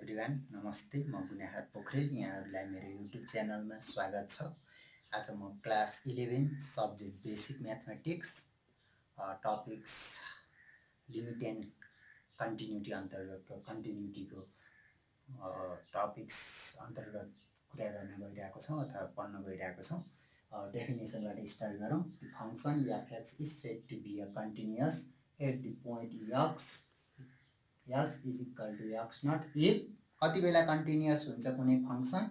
Everyone नमस्ते म गुनाहर पोखरेल यहाँहरूलाई मेरो युट्युब च्यानलमा स्वागत छ। आज म class 11 subject basic mathematics topics limit and continuity अन्तर्गतको कन्टिन्युटीको टपिक्स अन्तर्गत कुरा गर्न गइरहेको छौँ अथवा पढ्न गइरहेको छौँ। डेफिनेसनबाट स्टार्ट गरौँ। The function f(x) is said to be a continuous at the point s is equal to x naught if कति बेला कन्टिन्युअस हुन्छ कुनै फङ्सन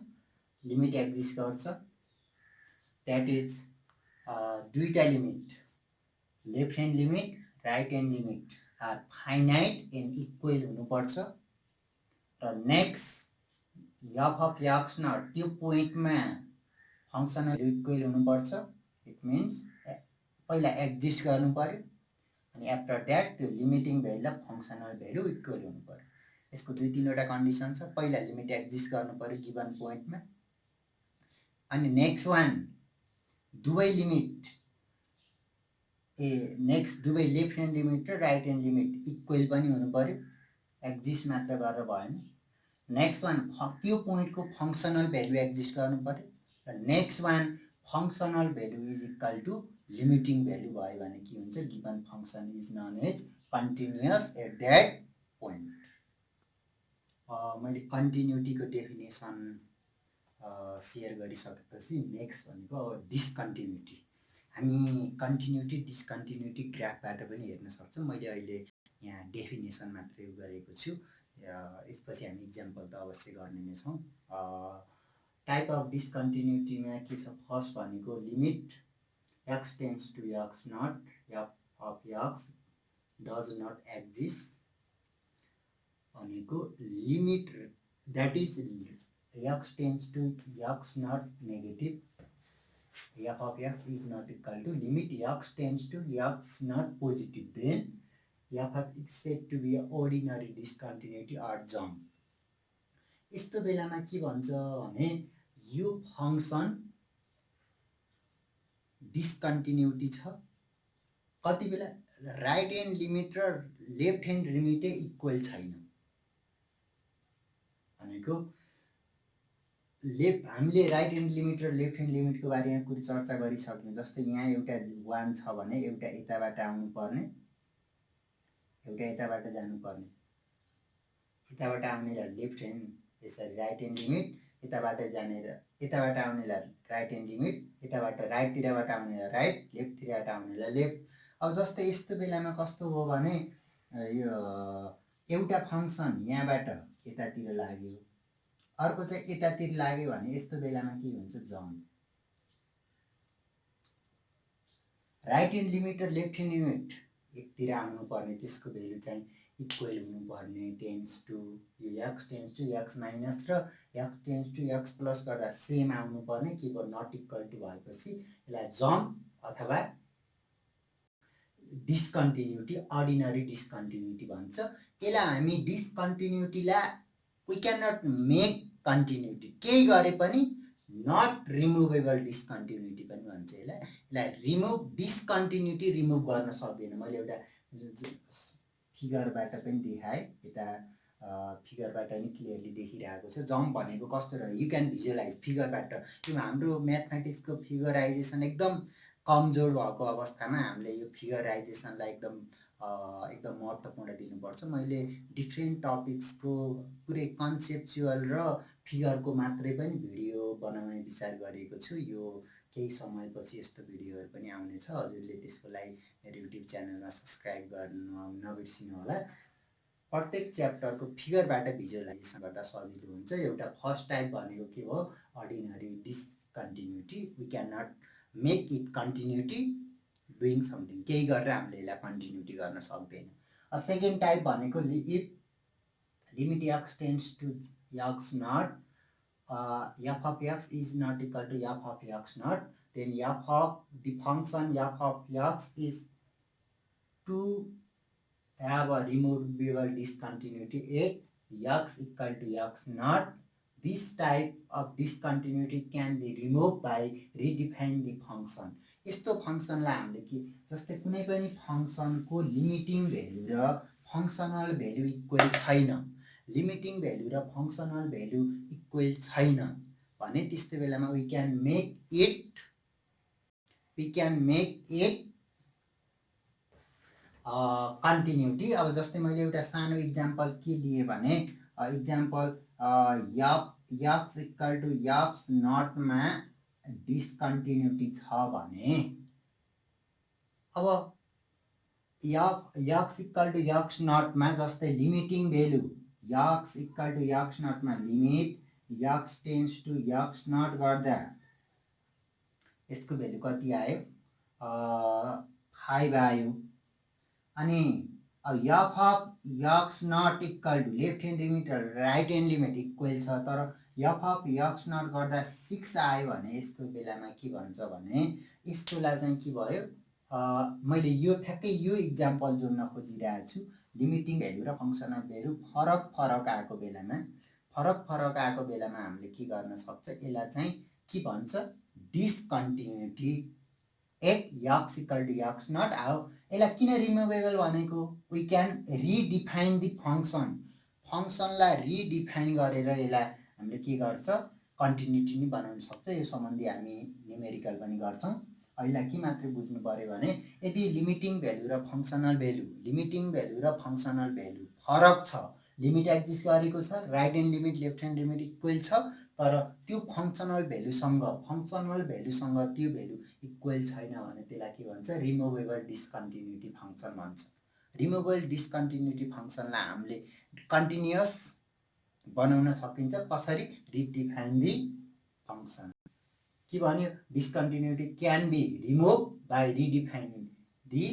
लिमिट एक्जिस्ट गर्छ द्याट इज दुईटा limit left hand limit right hand limit are finite and equal हुनुपर्छ र next f of x naught त्यो पोइन्टमा फङ्सनल इक्वल हुनुपर्छ। इट मिन्स पहिला एक्जिस्ट गर्नु पर्यो अनि आफ्टर द्याट त्यो लिमिटिङ भ्यालु र फङ्सनल भ्यालु इक्वल हुनु पर्यो। यसको दुई तीनवटा कन्डिसन छ। पहिला लिमिट एक्जिस्ट गर्नु पर्यो गिभन पोइन्टमा अनि नेक्स्ट वान दुवै लिमिट नेक्स्ट दुवै लेफ्ट ह्यान्ड लिमिट र राइट ह्यान्ड लिमिट इक्वल पनि हुनु पर्यो, एक्जिस्ट मात्र गरेर भएन। नेक्स्ट वान त्यो पोइन्टको फङ्सनल भ्यालु एक्जिस्ट गर्नु पर्यो र next one functional value is equal to limiting value भयो भने के हुन्छ, given function is known as continuous at that point. मैले कन्टिन्युटीको डेफिनेसन सेयर गरिसकेपछि नेक्स्ट भनेको डिस्कन्टिन्युटी। हामी कन्टिन्युटी डिस्कन्टिन्युटी ग्राफबाट पनि हेर्न सक्छौँ। मैले अहिले यहाँ डेफिनेसन मात्रै गरेको छु, यसपछि हामी इक्जाम्पल त अवश्य गर्ने नै छौँ। टाइप अफ डिस्कन्टिन्युटीमा के छ, फर्स्ट भनेको limit x tends to x naught f of x does not exist भनेको limit that is x tends to x naught negative f of x is not equal to limit x tends to x naught positive, then f of x said to be ordinary discontinuity or jump। यस्तो बेलामा के भन्छ भने यो function डिस्कन्टिन्युटी छ कति बेला right hand limit र लेफ्ट ह्यान्ड लिमिटै इक्वल छैन भनेको हामीले राइट ह्यान्ड लिमिट र लेफ्ट ह्यान्ड लिमिटको बारेमा कुरो चर्चा गरिसक्यौँ। जस्तै यहाँ एउटा 1 छ भने एउटा यताबाट आउनुपर्ने, एउटा यताबाट जानुपर्ने, यताबाट आउनेलाई लेफ्ट ह्यान्ड यसरी राइट ह्यान्ड लिमिट, यताबाट यताबाट आउनेलाई राइट ह्यान्ड लिमिट, यताबाट राइटतिरबाट आउनेलाई राइट, लेफ्टतिरबाट आउनेलाई लेफ्ट। अब जस्तै यस्तो बेलामा कस्तो हो भने यो एउटा फङ्सन यहाँबाट यतातिर लाग्यो, अर्को चाहिँ यतातिर लाग्यो भने यस्तो बेलामा के हुन्छ, जम्प। राइट ह्यान्ड लिमिट र लेफ्ट ह्यान्ड लिमिट एकतिर आउनुपर्ने, त्यसको भेल्यु चाहिँ इक्वल हुनुपर्ने, टेन्स टु यो x tends to x minus र x tends to x plus गर्दा सेम आउनुपर्ने, के भयो नट इक्वल टु भएपछि यसलाई जम्प अथवा डिस्कन्टिन्युटी, अर्डिनरी डिस्कन्टिन्युटी भन्छ। यसलाई हामी डिस्कन्टिन्युटीलाई we can not make continuity, केही गरे पनि नट रिमुभेबल डिस्कन्टिन्युटी पनि भन्छ यसलाई रिमुभ डिस्कन्टिन्युटी रिमुभ गर्न सक्दैन। मैले एउटा फिगरबाट पनि देखाएँ, यता फिगरबाट नि क्लियरली देखिरहेको छ। जम्प भनेको कस्तो रह्यो, यु क्यान भिजुअलाइज फिगरबाट। यो हाम्रो म्याथमेटिक्सको फिगराइजेसन एकदम कमजोर भएको अवस्थामा हामीले यो फिगराइजेसनलाई एकदम महत्त्वपूर्ण दिनुपर्छ। मैले डिफ्रेन्ट टपिक्सको पुरै कन्सेप्चुअल र फिगरको मात्रै पनि भिडियो बनाउने विचार गरेको छु। यो केही समयपछि यस्तो भिडियोहरू पनि आउनेछ। हजुरले त्यसको लागि मेरो युट्युब च्यानलमा सब्सक्राइब गर्नु नबिर्सिनु होला। प्रत्येक च्याप्टरको फिगरबाट भिजुअलाइजेसन गर्दा सजिलो हुन्छ। एउटा फर्स्ट टाइप भनेको के हो, ordinary discontinuity, we can not make it continuity doing something, केही गरेर हामीले यसलाई कन्टिन्युटी गर्न सक्दैन। सेकेन्ड टाइप भनेको if limit x tends to x not f of x is not equal to f of x naught, then f of the function f of x is to have a removable discontinuity at x equal to x naught. This type of discontinuity can be removed by redefining the function। यस्तो फङ्सनलाई हामीले के, जस्तै कुनै पनि फङ्सनको limiting value र functional value equal छैन, limiting value र फङ्सनल भ्यालु इक्वल छैन भने त्यस्तो बेलामा we can make it continuity. अब जस्तै मैले एउटा सानो इक्जाम्पल के लिए भने example x equal to x नटमा डिस्कन्टिन्युटी छ भने अब यक्स इक्वल टु यक्स नटमा जस्तै limiting value x equal to x नटमा limit x tends to x not गर्दा यसको भेल्यु कति आयो 5 आयो। अनि अब f of x naught equal to left hand limit र राइट ह्यान्ड लिमिट इक्वल छ तर एफ अफ यक्स नट गर्दा 6 आयो भने यस्तो बेलामा के भन्छ भने यस्तोलाई चाहिँ के भयो मैले यो ठ्याक्कै यो इक्जाम्पल जोड्न खोजिरहेको छु। लिमिटिङ भ्यालु र फङ्सनल भ्यालु फरक आएको बेलामा हामीले के गर्न सक्छ यसलाई चाहिँ के भन्छ discontinuity at x equal to x not आयो। यसलाई किन रिमुभेबल भनेको वी क्यान रिडिफाइन दि फङ्सनलाई रिडिफाइन गरेर यसलाई हामीले के गर्छ कन्टिन्युटी नि बनाउन सक्छ। यो सम्बन्धी हामी न्युमेरिकल पनि गर्छौँ। अहिले के मात्र बुझ्नु पर्यो भने यदि लिमिटिङ भ्यालु र फङ्सनल भ्यालु फरक छ लिमिट एक्जिस्ट गरेको छ right hand limit left hand limit equal छ तर त्यो फङ्सनल भ्यालुसँग त्यो भ्यालु इक्वल छैन भने त्यसलाई के भन्छ रिमुभेबल डिस्कन्टिन्युटी फङ्सन भन्छ। रिमुभेबल डिस्कन्टिन्युटी फङ्सनलाई हामीले कन्टिन्युअस बनाउन सकिन्छ कसरी रिडिफाइन दि फङ्सन। के भन्यो discontinuity can be remove by redefining the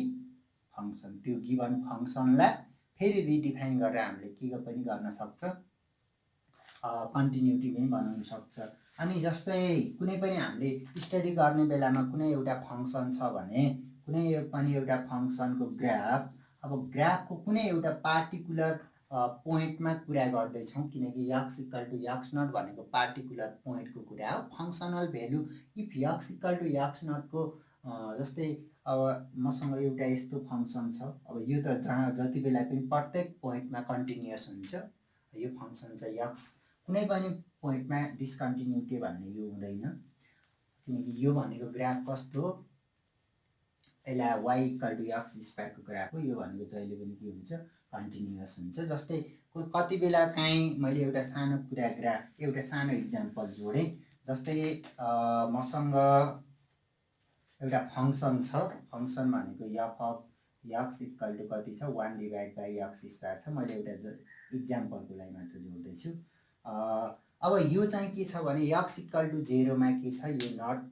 function. त्यो गिभन फङ्सनलाई फेरि रिडिफाइन गरेर हामीले के पनि गर्न सक्छ कन्टिन्युटी पनि बनाउन सक्छ। अनि जस्तै कुनै पनि हामीले स्टडी गर्ने बेलामा कुनै एउटा फङ्सन छ भने कुनै पनि एउटा फङ्सनको ग्राफ अब ग्राफको कुनै एउटा पार्टिकुलर पोइन्टमा कुरा गर्दैछौँ किनकि x equal to x not भनेको पार्टिकुलर पोइन्टको कुरा हो। Functional value if x equal to x नटको जस्तै अब मसँग एउटा यस्तो फङ्सन छ अब यो त जहाँ जति बेला पनि प्रत्येक पोइन्टमा कन्टिन्युअस हुन्छ यो फङ्सन चाहिँ यक्स कुनै पनि पोइन्टमा डिस्कन्टिन्युटी भन्ने यो हुँदैन किनकि यो भनेको ग्राफ कस्तो हो यसलाई वाइ इक्वल टु यक्स स्क्वायरको ग्राफ हो। यो भनेको जहिले पनि के हुन्छ कन्टिन्युअस हुन्छ। जस्तै कति बेला काहीँ मैले एउटा सानो कुरा ग्राफ एउटा सानो इक्जाम्पल जोडेँ जस्तै मसँग एउटा फङ्सन छ फङ्सन भनेको f of x equal to कति छ 1 डिभाइड बाई यक्स स्क्वायर छ। मैले एउटा इक्जाम्पलको लागि मात्र जोड्दैछु। अब यो चाहिँ के छ भने यक्स इक्वल टु 0 मा के छ यो नट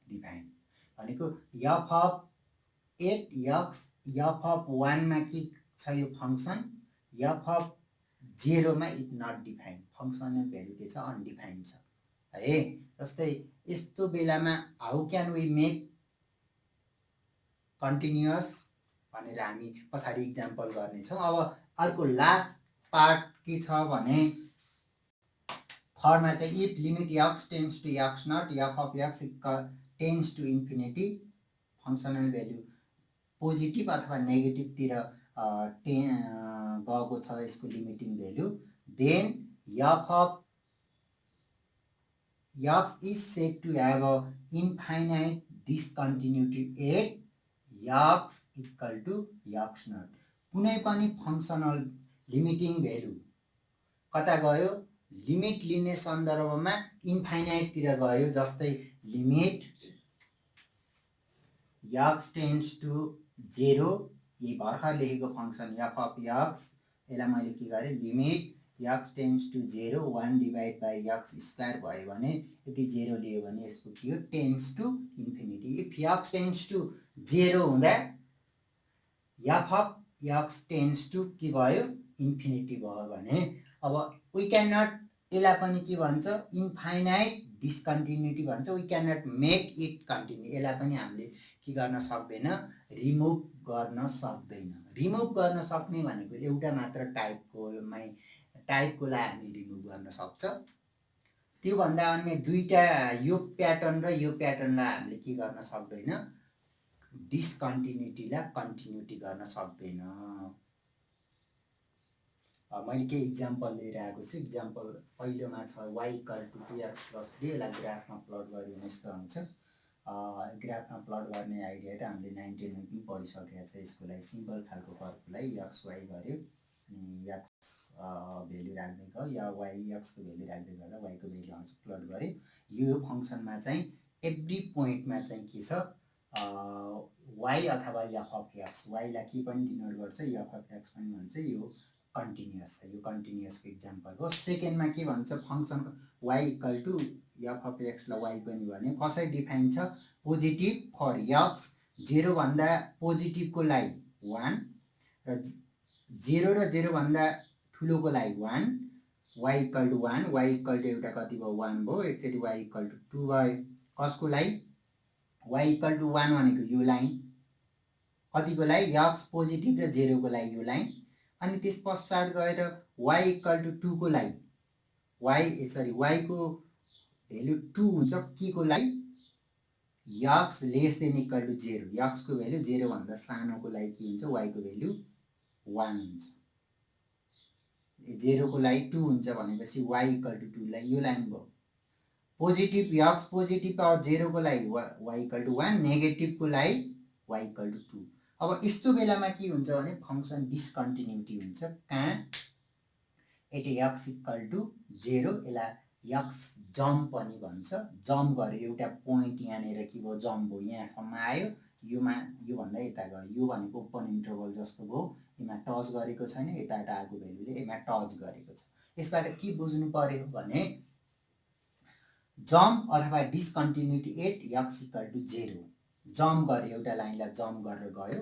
डिफाइन भनेको f of 8 x F of 1 मा के छ यो फङ्सन एफ अफ 0 मा it not define functional value के छ अनडिफाइन छ है। जस्तै यस्तो बेलामा how can we make continuous भनेर हामी पछाडि इक्जाम्पल गर्नेछौँ। अब अर्को लास्ट पार्ट के छ भने थर्डमा चाहिँ if limit x tends to x not f of x tends to infinity functional value positive अथवा नेगेटिभतिर गएको छ यसको limiting value then f of x is said to have a infinite discontinuity at x equal to x not. कुनै पनि functional limiting value कता गयो limit लिने सन्दर्भमा इन्फाइनाइटतिर गयो। जस्तै लिमिट यक्स टेन्स टु 0 यी भर्खर लेखेको फङ्सन एफ अफ यक्स यसलाई मैले के गरेँ limit x tends to 0 1 divide by x square भयो भने यदि 0 लियो भने यसको के हो tends to infinity. If x tends to 0 हुँदा f of x tends to के भयो इन्फिनिटी भयो भने अब वी क्यान नट यसलाई पनि के भन्छ इन्फाइनाइट डिस्कन्टिन्युटी भन्छ। We can not make it continue यसलाई पनि हामीले के गर्न सक्दैन रिमुभ गर्न सक्दैन। रिमुभ गर्न सक्ने भनेको एउटा मात्र टाइपकोलाई हामी रिमुभ गर्न सक्छ। त्योभन्दा अन्य दुईटा यो प्याटर्न र यो प्याटर्नलाई हामीले के गर्न सक्दैन डिस्कन्टिन्युटीलाई कन्टिन्युटी गर्न सक्दैन। मैले केही इक्जाम्पल लिएर आएको छु। इक्जाम्पल पहिलोमा छ y = 2x + 3, यसलाई ग्राफमा प्लट गऱ्यो भने यस्तो हुन्छ। ग्राफमा प्लट गर्ने आइडिया त हामीले 19मा पनि पढिसकेको छ। यसको लागि सिम्पल खालको कर्भलाई एक्स वाइ गऱ्यो, अनि एक्स भेल्यु राख्दै गयो, या वाइ एक्सको भेल्यु राख्दै गर्दा वाइको भेल्यु आउँछ, प्लट गऱ्यो। यो फङ्सनमा चाहिँ एभ्री पोइन्टमा चाहिँ के छ, वाइ अथवा एफ अफ एक्स, वाइलाई के पनि डिनोट गर्छ, एफ अफ एक्स पनि भन्छ। यो कन्टिन्युअस छ, यो कन्टिन्युअसको इक्जाम्पल हो। सेकेन्डमा के भन्छ, फङ्सनको वाइ = एफ अफ एक्सलाई वाइ पनि भन्यो। कसरी डिफाइन छ, पोजिटिभ फर एक्स, 0 भन्दा पोजिटिभको लागि 1 र 0 र 0 भन्दा ठुलोको लागि 1, वाइ = 1, वाइ = एउटा कति भयो, 1 भयो। एकचोटि वाइ = 2 भयो। कसको लागि, वाइ = 1 भनेको यो लाइन, कतिको लागि, एक्स पोजिटिभ र 0 को लागि यो लाइन। अनि त्यस पश्चात गएर वाइ = 2 को लागि, वाइको भेल्यु 2 हुन्छ, के को लागि, एक्स < 0, एक्सको भेल्यु 0 भन्दा सानोको लागि के हुन्छ, वाइको भेल्यु 1 हुन्छ। 0 को लागि 2 हुन्छ भनेपछि वाइ = 2 लाई यो लाइन भयो। पोजिटिभ एक्स पोजिटिभ और 0 को लागि वाइ = 1, नेगेटिभको लागि वाइ = 2। अब यस्तो बेलामा के हुन्छ भने फङ्सन डिस्कन्टिन्युटी हुन्छ। कहाँ, एट एक्स = 0, यसलाई एक्स जम्प पनि भन्छ। जम्प गर्यो, एउटा पोइन्ट यहाँनिर के भयो, जम्प भयो, यहाँसम्म आयो, योभन्दा यता गयो, यो भनेको ओपन इन्टरभल जस्तो भयो, यसमा टच गरेको छैन, यताबाट आएको भेल्युले यसमा टच गरेको छ। यसबाट के बुझ्नु पर्यो भने जम्प अथवा डिस्कन्टिन्युटी एट एक्स = 0, जम्प गर्यो, एउटा लाइनलाई जम्प गरेर गयो।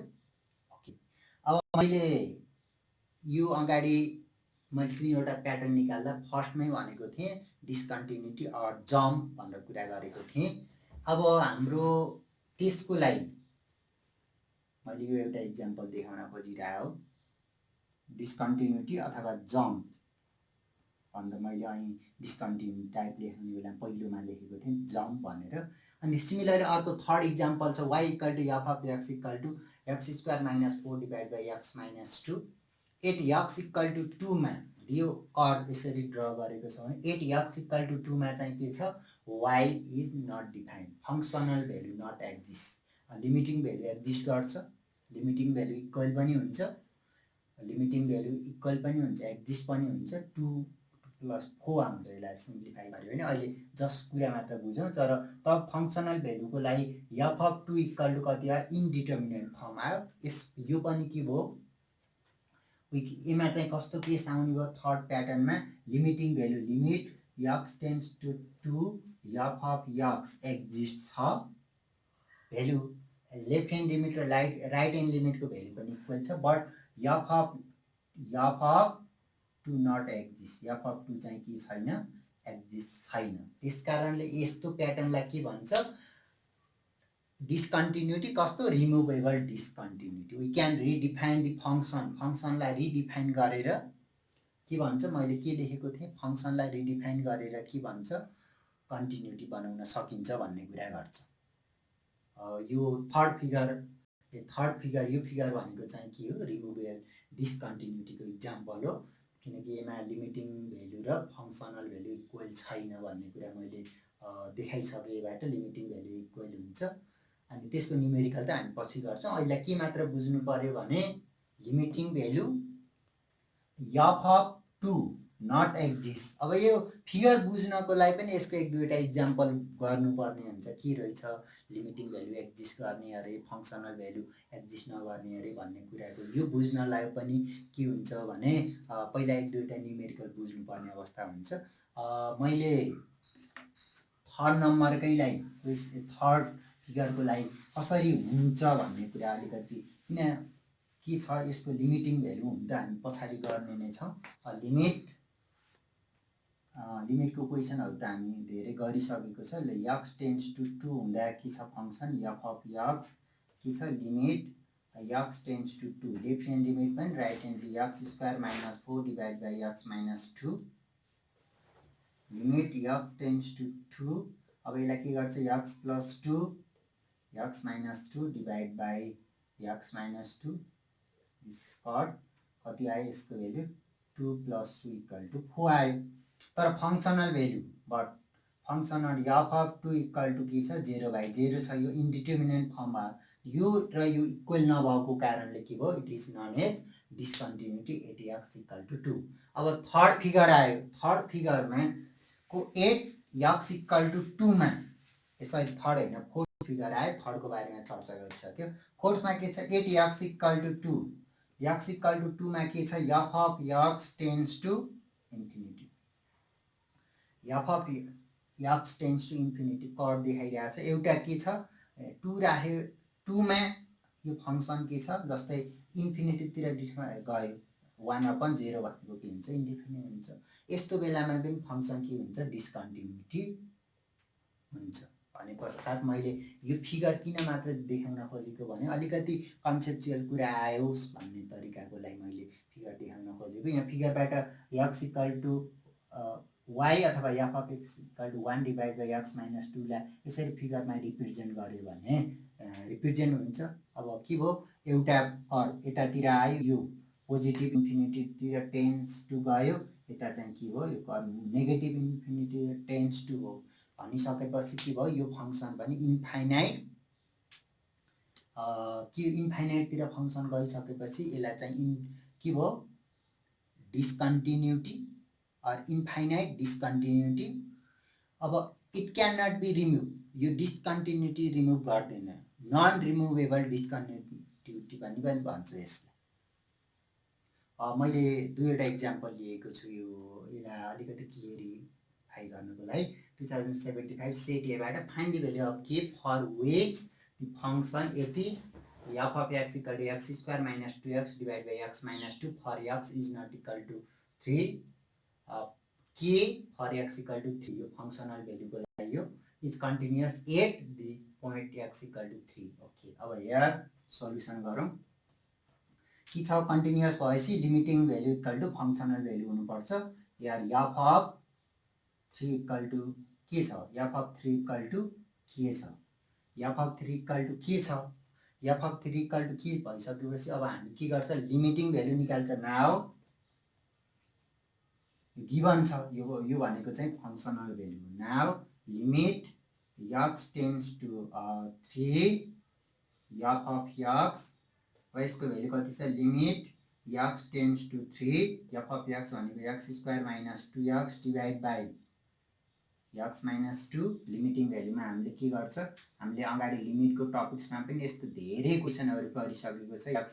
ओके, अब मैले यो अगाडि मैले 3वटा प्याटर्न निकाल्दा फर्स्टमै भनेको थिएँ डिस्कन्टिन्युटी अर जम्प भनेर कुरा गरेको थिएँ। अब हाम्रो त्यसको लागि मैले यो एउटा इक्जाम्पल देखाउन खोजिरहेको हो। डिस्कन्टिन्युटी अथवा जम्प भनेर मैले અહીં डिस्कन्टिन्युटी टाइप लेख्ने बेला पहिलोमा लेखेको थिएँ जम्प भनेर। अनि सिमिलरली अर्को थर्ड इक्जाम्पल छ, y = f of x = x² - 4 / x - 2। At x = 2 मा यो कर्भ यसरी ड्र गरेको छ भने एट x = 2 मा चाहिँ के छ, y is not defined, functional value not exist. Limiting value exist गर्छ, लिमिटिङ भेल्यु इक्वल पनि हुन्छ, लिमिटिङ भेल्यु इक्वल पनि हुन्छ, एक्जिस्ट पनि हुन्छ। 2 + 4 आउँछ, यसलाई सिम्प्लिफाई गर्यो भने। अहिले जस्ट कुरा मात्र बुझौँ, तर तब फङ्सनल भेल्युको लागि f of 2 = कति आयो, इन्डिटर्मिनेट फर्म आयो। यो पनि के भयो, यसमा चाहिँ कस्तो केस आउने भयो, थर्ड प्याटर्नमा limiting value limit x → 2 f of x exist छ, भेल्यु लेफ्ट ह्यान्ड लिमिट र राइट ह्यान्ड लिमिटको भेल्यु पनि इक्वल छ, but f of 2 not exist, f of 2 चाहिँ के छैन, एक्जिस्ट छैन। त्यस कारणले यस्तो प्याटर्नलाई के भन्छ, डिस्कन्टिन्युटी। कस्तो, removable discontinuity. We can redefine the function, फङ्सनलाई रिडिफाइन गरेर के भन्छ, मैले के लेखेको थिएँ, फङ्सनलाई रिडिफाइन गरेर के भन्छ, कन्टिन्युटी बनाउन सकिन्छ भन्ने कुरा गर्छ। यो थर्ड फिगर यो फिगर भनेको चाहिँ के हो, रिमुभेबल डिस्कन्टिन्युटीको इक्जाम्पल हो, किनकि यसमा लिमिटिङ भेल्यु र फङ्सनल भेल्यु इक्वल छैन भन्ने कुरा मैले देखाइसकेँ। यबाट लिमिटिङ भेल्यु इक्वल हुन्छ, अनि त्यसको न्युमेरिकल त हामी पछि गर्छौँ। अहिले के मात्र बुझ्नु पर्यो भने limiting value f of 2 not exist. अब यो फिगर बुझ्नको लागि पनि यसको 1-2वटा इक्जाम्पल गर्नुपर्ने हुन्छ, के रहेछ, लिमिटिङ भेल्यु एक्जिस्ट गर्ने अरे, फङ्सनल भेल्यु एक्जिस्ट नगर्ने अरे भन्ने कुराको यो बुझ्नलाई पनि के हुन्छ भने पहिला 1-2वटा न्युमेरिकल बुझ्नुपर्ने अवस्था हुन्छ। मैले थर्ड नम्बरकैलाई, थर्ड फिगरको लागि कसरी हुन्छ भन्ने कुरा अलिकति, किन के छ, यसको लिमिटिङ भेल्यु हुन त हामी पछाडि गर्ने नै छौँ। लिमिटको क्वेसनहरू त हामी धेरै गरिसकेको छ। x → 2 हुँदा के छ फङ्सन f of x, के छ, limit x → 2, left hand limit पनि right hand x² - 4 / x - 2, limit x → 2। अब यसलाई के गर्छ, x + 2 x - 2 / x - 2 स्क्वायर, कति आयो यसको भेल्यु, 2 + 2 = 4 आयो। तर functional value but functional f of 2 = के छ 0/0 छ। यो इन्डिटर्मिनेन्ट फर्ममा यो र यो इक्वल नभएको कारणले के भयो it is known as discontinuity at x = 2। अब थर्ड फिगर आयो। थर्ड फिगरमा को 8 x = 2 मा सरी थर्ड होइन फोर्थ फिगर आयो। थर्डको बारेमा चर्चा गरिसक्यो। फोर्थमा के छ 8 x = 2 x = 2 मा के छ f of x tends to infinity. f of x tends to infinity curve देखाइरहेको छ। एउटा के छ 2 राख्यो 2 मा यो फङ्सन के छ जस्तै इन्फिनिटीतिर गयो 1/0 भनेको के हुन्छ इन्डिफिनिट हुन्छ। यस्तो बेलामा पनि फङ्सन के हुन्छ डिस्कन्टिन्युटी हुन्छ। भने पश्चात मैले यो फिगर किन मात्र देखाउन खोजेको भने अलिकति कन्सेप्चुअल कुरा आयोस् भन्ने तरिकाको लागि मैले फिगर देखाउन खोजेको। यहाँ फिगरबाट x = y अथवा f अफ x = 1/x - 2 लाई यसरी फिगरमा रिप्रेजेन्ट गर्यो भने रिप्रेजेन्ट हुन्छ। अब के भयो एउटा कर्व यतातिर आयो यो पोजिटिभ इन्फिनिटीतिर टेन्ड्स टु गयो। यता चाहिँ के भयो यो कर्व नेगेटिभ इन्फिनिटीतिर टेन्ड्स टु हो भनिसकेपछि के भयो यो फङ्सन पनि इन्फाइनाइट इन्फाइनाइटतिर फङ्सन गइसकेपछि यसलाई चाहिँ के भयो डिस्कन्टिन्युटी अर इन्फाइनाइट डिस्कन्टिन्युटी। अब it can not be remove. यो डिस्कन्टिन्युटी रिमुभ गर्दैन। नन रिमुभेबल डिस्कन्टिन्युटी पनि भन्छ यसलाई। मैले दुईवटा इक्जाम्पल लिएको छु यसलाई अलिकति क्लियरिफाई गर्नको लागि। 2075 सेट एबाट find the value of k for which the function यति f of x = x² - 2x / x - 2 for x is not equal to 3 k for x = 3 यो फङ्सनल भेल्युको लागि यो is continuous at the point x = 3। Okay अब यहाँ solution गरौँ। के छ कन्टिन्युअस भएपछि limiting value equal to functional value हुनुपर्छ। यहाँ f अफ 3 इक्वल टु के छ f अफ 3 इक्वल टु के छ f अफ 3 इक्वल टु के छ f अफ 3 इक्वल टु के भइसकेपछि अब हामी के गर्छ लिमिटिङ भेल्यु निकाल्छ। नाउ गिभन छ यो भनेको चाहिँ functional value. Now limit x tends to 3 f of x यसको भेल्यु कति छ limit x tends to 3 f of x भनेको x² - 2x divide by x - 2 limiting भेल्युमा हामीले के गर्छ हामीले अगाडि लिमिटको टपिक्समा पनि यस्तो धेरै क्वेसनहरू गरिसकेको छ। x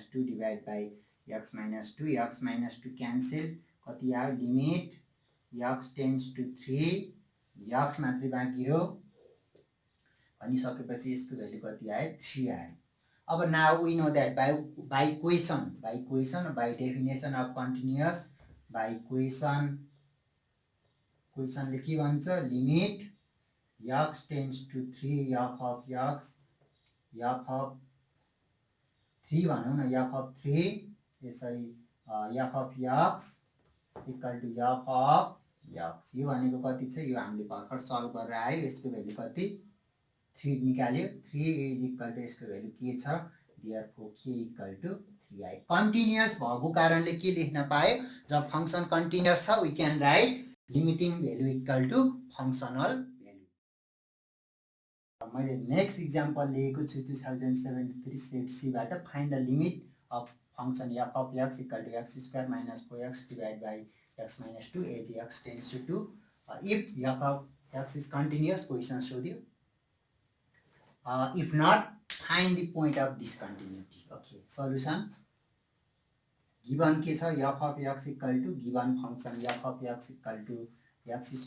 - 2 divide by x - 2 x - 2 cancel कति आयो limit x tends to 3 x मात्रै बाँकी रह्यो भनिसकेपछि यसको भेल्यु कति आयो 3 आयो। अब now we know that by question by definition of continuous by क्वेसनले के भन्छ limit x tends to 3 f of x f of 3 भनौँ न f अफ 3 यसरी f of x equal to f of x यो भनेको कति छ यो हामीले भर्खर सल्भ गरेर आयो। यसको भेल्यु कति 3 निकाल्यो 3 इज इक्वल टु यसको भेल्यु के छ देयरफोर k इक्वल टु 3 आयो। कन्टिन्युअस भएको कारणले के लेख्न पायो जब फङ्सन कन्टिन्युअस छ we can write limiting value equal to functional value. मैले नेक्स्ट इक्जाम्पल लिएको छु 2073 सेट सीबाट find the limit of function f of x equal to x² - 4x divide by x - 2 as x tends to 2 if f of x is continuous question सोध्यो। If not find the point of discontinuity. Okay solution given के छ f of x equal to given function f of x equal to x²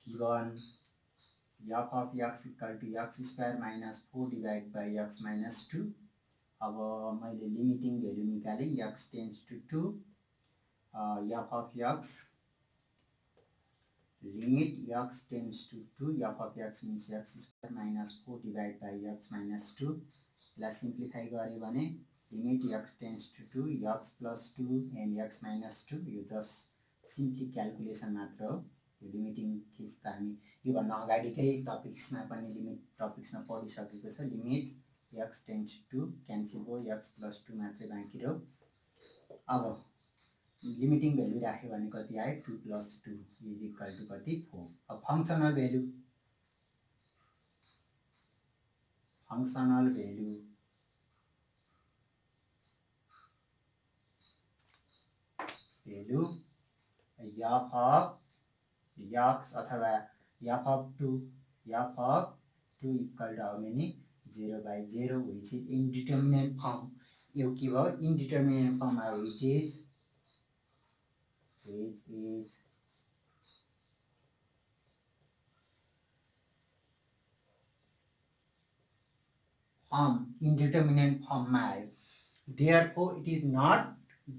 given f of x equal to x² - 4 divide by x - 2। अब मैले limiting value निकालेँ x tends to 2 f of x limit x tends to 2 f of x means x² minus 4 divided by x minus 2 लाई simplify गरे भने limit x tends to 2 x plus 2 and x minus 2 यो just simply calculation मात्र हो। यो limiting case त हामी योभन्दा अगाडिकै टपिक्समा पनि लिमिट टपिक्समा पढिसकेको छ। Limit x tends to cancel भयो x plus 2 मात्रै बाँकी रह्यो अब लिमिटिङ भ्यालु राख्यो भने कति आयो 2 + 2 इज इक्वल टु कति 4 अब functional value value f of x अथवा f of 2 equal to how many 0/0 which is indeterminate form यो के भयो indeterminate form आयो which is form indeterminate form मा आयो therefore it is not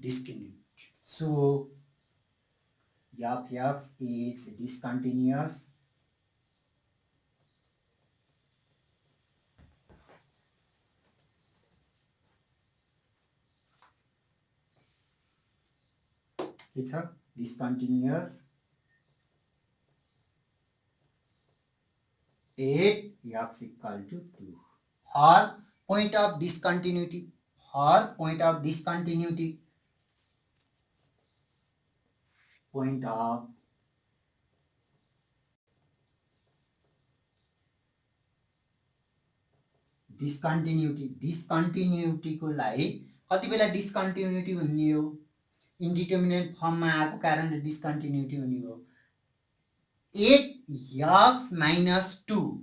discontinuous so f x is discontinuous it's a discontinuous at x equal to 2 for point of discontinuity point of discontinuity डिस्कन्टिन्युटी को लागि कति बेला डिस्कन्टिन्युटी हुने हो indeterminate फर्ममा आएको कारणले डिस्कन्टिन्युटी हुने हो 8x - 2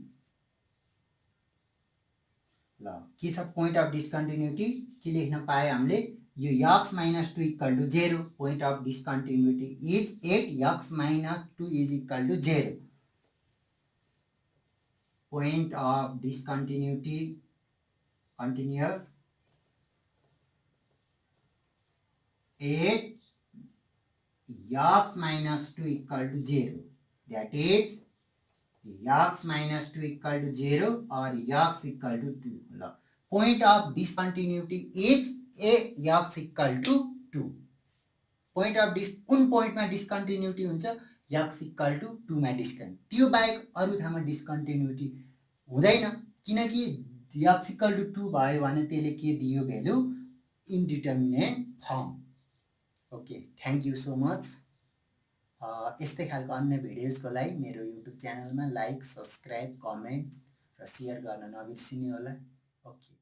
ल के छ पोइन्ट अफ डिस्कन्टिन्युटी के लेख्न पाए हामीले यो x - 2 equal to 0 point of discontinuity is 8x - 2 is equal to 0 point of discontinuity continuous 8x - 2 equal to 0 that is x - 2 equal to 0 or x equal to 2 ल point of discontinuity is x equal to 2 point of कुन पोइन्टमा डिस्कन्टिन्युटी हुन्छ x equal to 2 मा डिस्कन्टिन्युटी त्यो बाहेक अरु ठाउँमा डिस्कन्टिन्युटी हुँदैन किनकि x equal to 2 भयो भने त्यसले के दियो value indeterminate form okay thank you so much यस्तै खालको अन्य भिडियोजको लागि मेरो युट्युब च्यानलमा लाइक सब्स्क्राइब कमेन्ट र शेयर गर्न नबिर्सिनु होला ओके